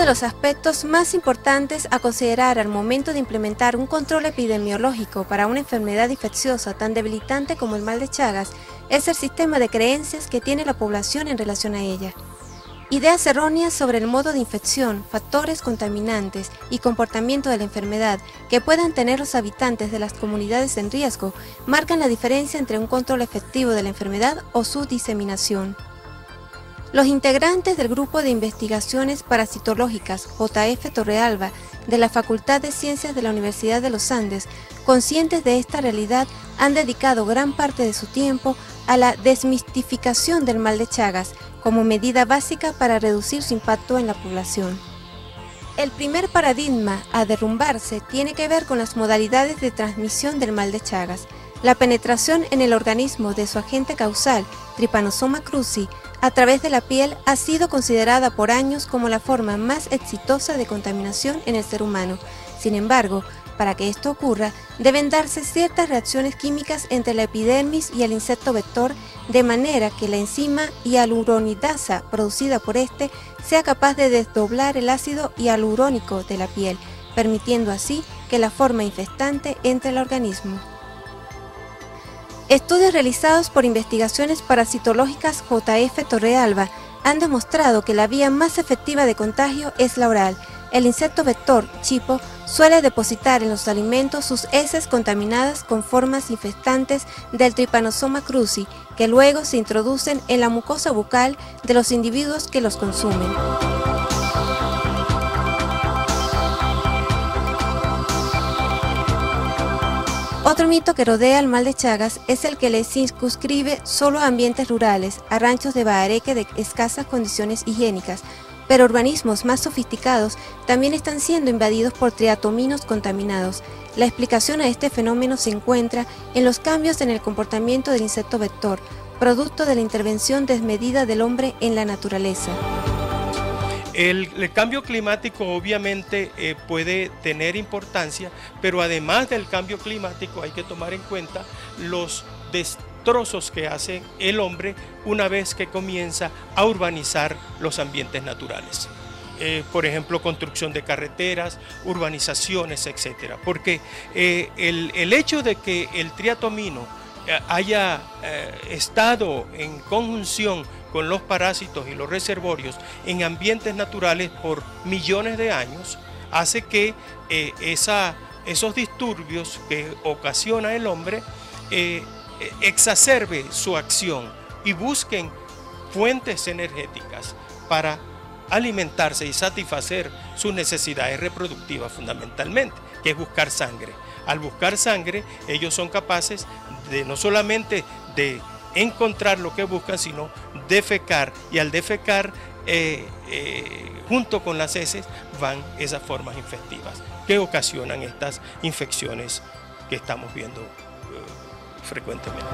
de los aspectos más importantes a considerar al momento de implementar un control epidemiológico para una enfermedad infecciosa tan debilitante como el mal de Chagas es el sistema de creencias que tiene la población en relación a ella. Ideas erróneas sobre el modo de infección, factores contaminantes y comportamiento de la enfermedad que puedan tener los habitantes de las comunidades en riesgo marcan la diferencia entre un control efectivo de la enfermedad o su diseminación. Los integrantes del Grupo de Investigaciones Parasitológicas JF Torrealba de la Facultad de Ciencias de la Universidad de los Andes, conscientes de esta realidad, han dedicado gran parte de su tiempo a la desmistificación del mal de Chagas como medida básica para reducir su impacto en la población. El primer paradigma a derrumbarse tiene que ver con las modalidades de transmisión del mal de Chagas. La penetración en el organismo de su agente causal, Trypanosoma cruzi, a través de la piel ha sido considerada por años como la forma más exitosa de contaminación en el ser humano. Sin embargo, para que esto ocurra, deben darse ciertas reacciones químicas entre la epidermis y el insecto vector, de manera que la enzima hialuronidasa producida por este sea capaz de desdoblar el ácido hialurónico de la piel, permitiendo así que la forma infestante entre al organismo. Estudios realizados por Investigaciones Parasitológicas JF Torrealba han demostrado que la vía más efectiva de contagio es la oral. El insecto vector, chipo, suele depositar en los alimentos sus heces contaminadas con formas infestantes del Trypanosoma cruzi, que luego se introducen en la mucosa bucal de los individuos que los consumen. Otro mito que rodea el mal de Chagas es el que le circunscribe solo a ambientes rurales, a ranchos de bahareque de escasas condiciones higiénicas, pero organismos más sofisticados también están siendo invadidos por triatominos contaminados. La explicación a este fenómeno se encuentra en los cambios en el comportamiento del insecto vector, producto de la intervención desmedida del hombre en la naturaleza. El cambio climático obviamente puede tener importancia, pero además del cambio climático hay que tomar en cuenta los destrozos que hace el hombre una vez que comienza a urbanizar los ambientes naturales. Por ejemplo, construcción de carreteras, urbanizaciones, etc. Porque el hecho de que el triatomino haya estado en conjunción con los parásitos y los reservorios en ambientes naturales por millones de años, hace que esos disturbios que ocasiona el hombre exacerbe su acción y busquen fuentes energéticas para alimentarse y satisfacer sus necesidades reproductivas fundamentalmente, que es buscar sangre. Al buscar sangre, ellos son capaces de no solamente de encontrar lo que buscan, sino defecar, y al defecar junto con las heces van esas formas infectivas que ocasionan estas infecciones que estamos viendo frecuentemente.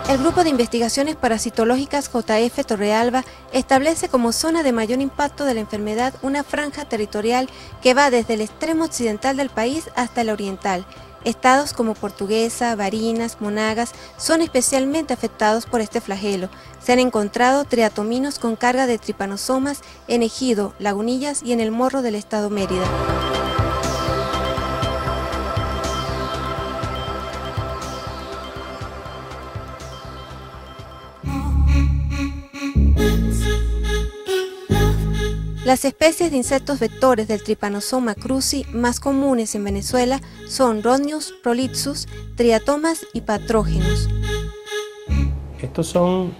El Grupo de Investigaciones Parasitológicas JF Torrealba establece como zona de mayor impacto de la enfermedad una franja territorial que va desde el extremo occidental del país hasta el oriental. Estados como Portuguesa, Barinas, Monagas son especialmente afectados por este flagelo. Se han encontrado triatominos con carga de tripanosomas en Ejido, Lagunillas y en el Morro del estado Mérida. Las especies de insectos vectores del Trypanosoma cruzi más comunes en Venezuela son Rhodnius prolixus, triatomas y patrógenos. Estos son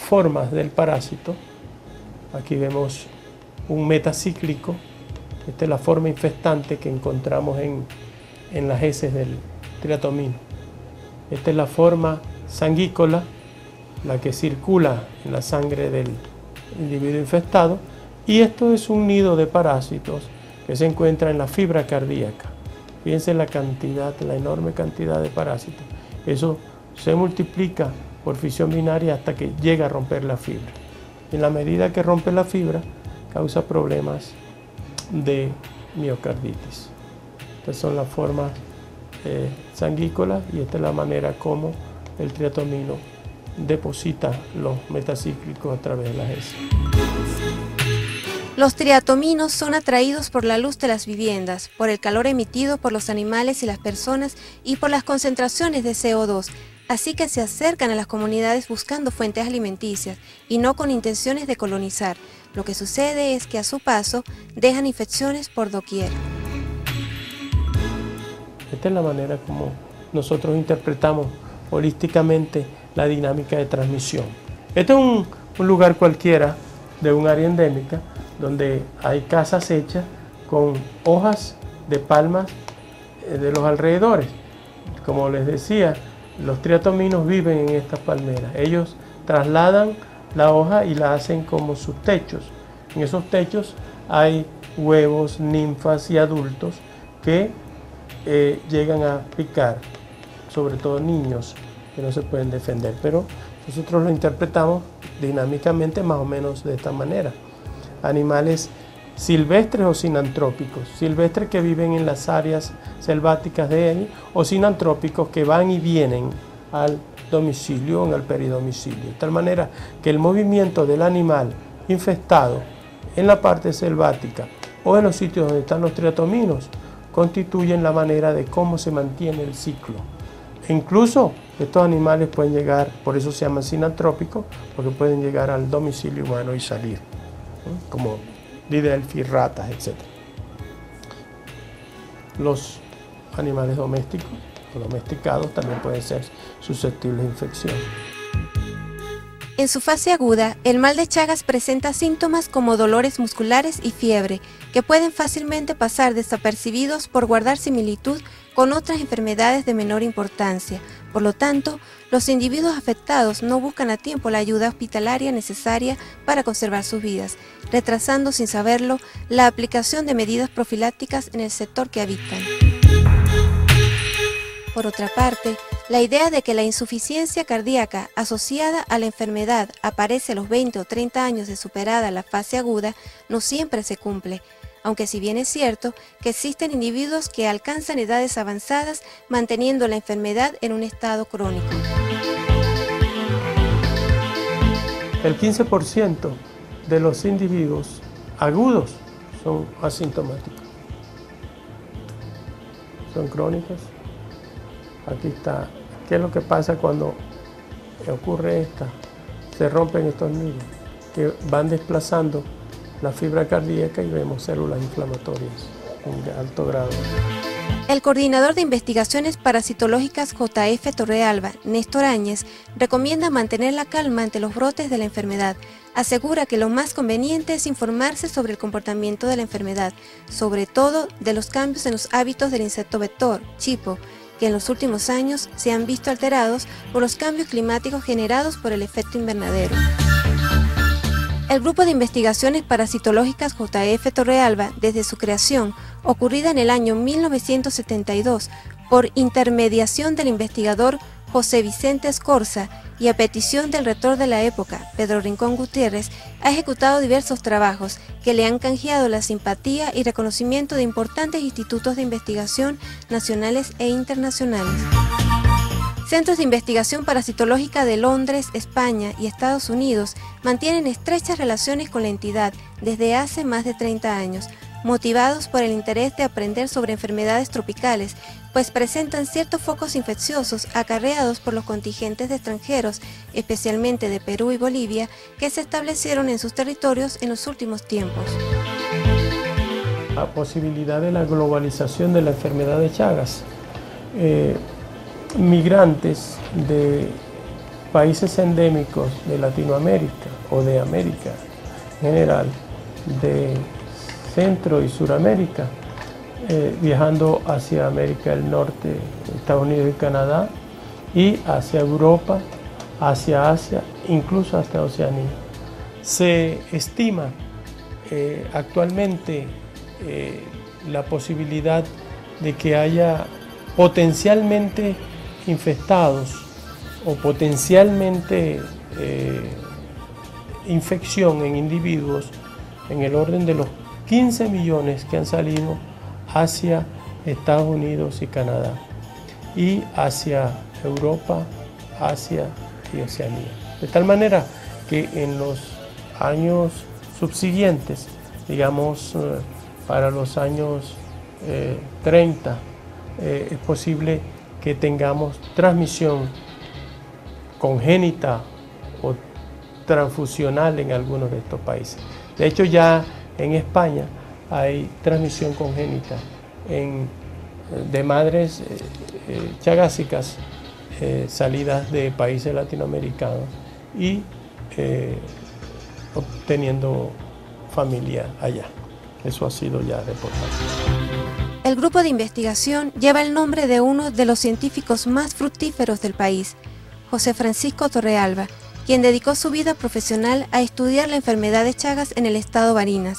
formas del parásito. Aquí vemos un metacíclico. Esta es la forma infestante que encontramos en las heces del triatomino. Esta es la forma sanguícola, la que circula en la sangre del individuo infectado, y esto es un nido de parásitos que se encuentra en la fibra cardíaca. Fíjense la cantidad, la enorme cantidad de parásitos. Eso se multiplica por fisión binaria hasta que llega a romper la fibra. En la medida que rompe la fibra, causa problemas de miocarditis. Estas son las formas sanguícolas y esta es la manera como el triatomino deposita los metacíclicos a través de las heces. Los triatominos son atraídos por la luz de las viviendas, por el calor emitido por los animales y las personas y por las concentraciones de CO2, así que se acercan a las comunidades buscando fuentes alimenticias y no con intenciones de colonizar. Lo que sucede es que a su paso dejan infecciones por doquier. Esta es la manera como nosotros interpretamos holísticamente la dinámica de transmisión. Este es un lugar cualquiera de un área endémica donde hay casas hechas con hojas de palmas de los alrededores. Como les decía, los triatominos viven en estas palmeras. Ellos trasladan la hoja y la hacen como sus techos. En esos techos hay huevos, ninfas y adultos que llegan a picar, sobre todo niños que no se pueden defender, pero nosotros lo interpretamos dinámicamente más o menos de esta manera. Animales silvestres o sinantrópicos, silvestres que viven en las áreas selváticas de él o sinantrópicos que van y vienen al domicilio o en el peridomicilio, de tal manera que el movimiento del animal infestado en la parte selvática o en los sitios donde están los triatominos constituyen la manera de cómo se mantiene el ciclo. E incluso estos animales pueden llegar, por eso se llaman sinantrópicos, porque pueden llegar al domicilio humano y salir, ¿no? Como Didelphi, ratas, etc. Los animales domésticos o domesticados también pueden ser susceptibles de infección. En su fase aguda, el mal de Chagas presenta síntomas como dolores musculares y fiebre, que pueden fácilmente pasar desapercibidos por guardar similitud con otras enfermedades de menor importancia. Por lo tanto, los individuos afectados no buscan a tiempo la ayuda hospitalaria necesaria para conservar sus vidas, retrasando sin saberlo la aplicación de medidas profilácticas en el sector que habitan. Por otra parte, la idea de que la insuficiencia cardíaca asociada a la enfermedad aparece a los 20 o 30 años de superada la fase aguda no siempre se cumple, aunque si bien es cierto que existen individuos que alcanzan edades avanzadas manteniendo la enfermedad en un estado crónico. El 15% de los individuos agudos son asintomáticos, son crónicos. Aquí está. ¿Qué es lo que pasa cuando ocurre esta? Se rompen estos nidos que van desplazando la fibra cardíaca y vemos células inflamatorias en alto grado. El coordinador de investigaciones parasitológicas JF Torrealba, Néstor Áñez, recomienda mantener la calma ante los brotes de la enfermedad. Asegura que lo más conveniente es informarse sobre el comportamiento de la enfermedad, sobre todo de los cambios en los hábitos del insecto vector, chipo, que en los últimos años se han visto alterados por los cambios climáticos generados por el efecto invernadero. El Grupo de Investigaciones Parasitológicas JF Torrealba, desde su creación, ocurrida en el año 1972, por intermediación del investigador José Vicente Escorza y a petición del rector de la época, Pedro Rincón Gutiérrez, ha ejecutado diversos trabajos que le han canjeado la simpatía y reconocimiento de importantes institutos de investigación nacionales e internacionales. Centros de investigación parasitológica de Londres, España y Estados Unidos mantienen estrechas relaciones con la entidad desde hace más de 30 años, motivados por el interés de aprender sobre enfermedades tropicales, pues presentan ciertos focos infecciosos acarreados por los contingentes de extranjeros, especialmente de Perú y Bolivia, que se establecieron en sus territorios en los últimos tiempos. La posibilidad de la globalización de la enfermedad de Chagas. Migrantes de países endémicos de Latinoamérica o de América en general, de Centro y Suramérica, viajando hacia América del Norte, Estados Unidos y Canadá, y hacia Europa, hacia Asia, incluso hasta Oceanía. Se estima actualmente la posibilidad de que haya potencialmente infectados o potencialmente infección en individuos en el orden de los 15 millones que han salido hacia Estados Unidos y Canadá y hacia Europa, Asia y Oceanía. De tal manera que en los años subsiguientes digamos, para los años 30, es posible que tengamos transmisión congénita o transfusional en algunos de estos países. De hecho, ya en España hay transmisión congénita de madres chagásicas salidas de países latinoamericanos y obteniendo familia allá. Eso ha sido ya reportado. El grupo de investigación lleva el nombre de uno de los científicos más fructíferos del país, José Francisco Torrealba, quien dedicó su vida profesional a estudiar la enfermedad de Chagas en el estado Barinas.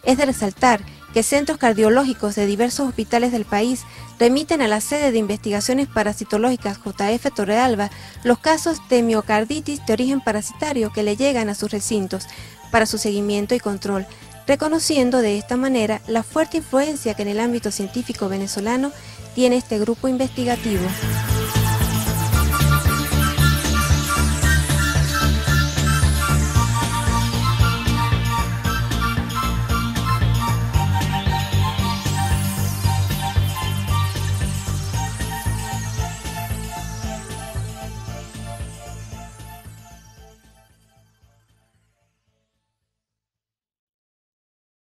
Es de resaltar que centros cardiológicos de diversos hospitales del país remiten a la sede de investigaciones parasitológicas JF Torrealba los casos de miocarditis de origen parasitario que le llegan a sus recintos para su seguimiento y control, reconociendo de esta manera la fuerte influencia que en el ámbito científico venezolano tiene este grupo investigativo.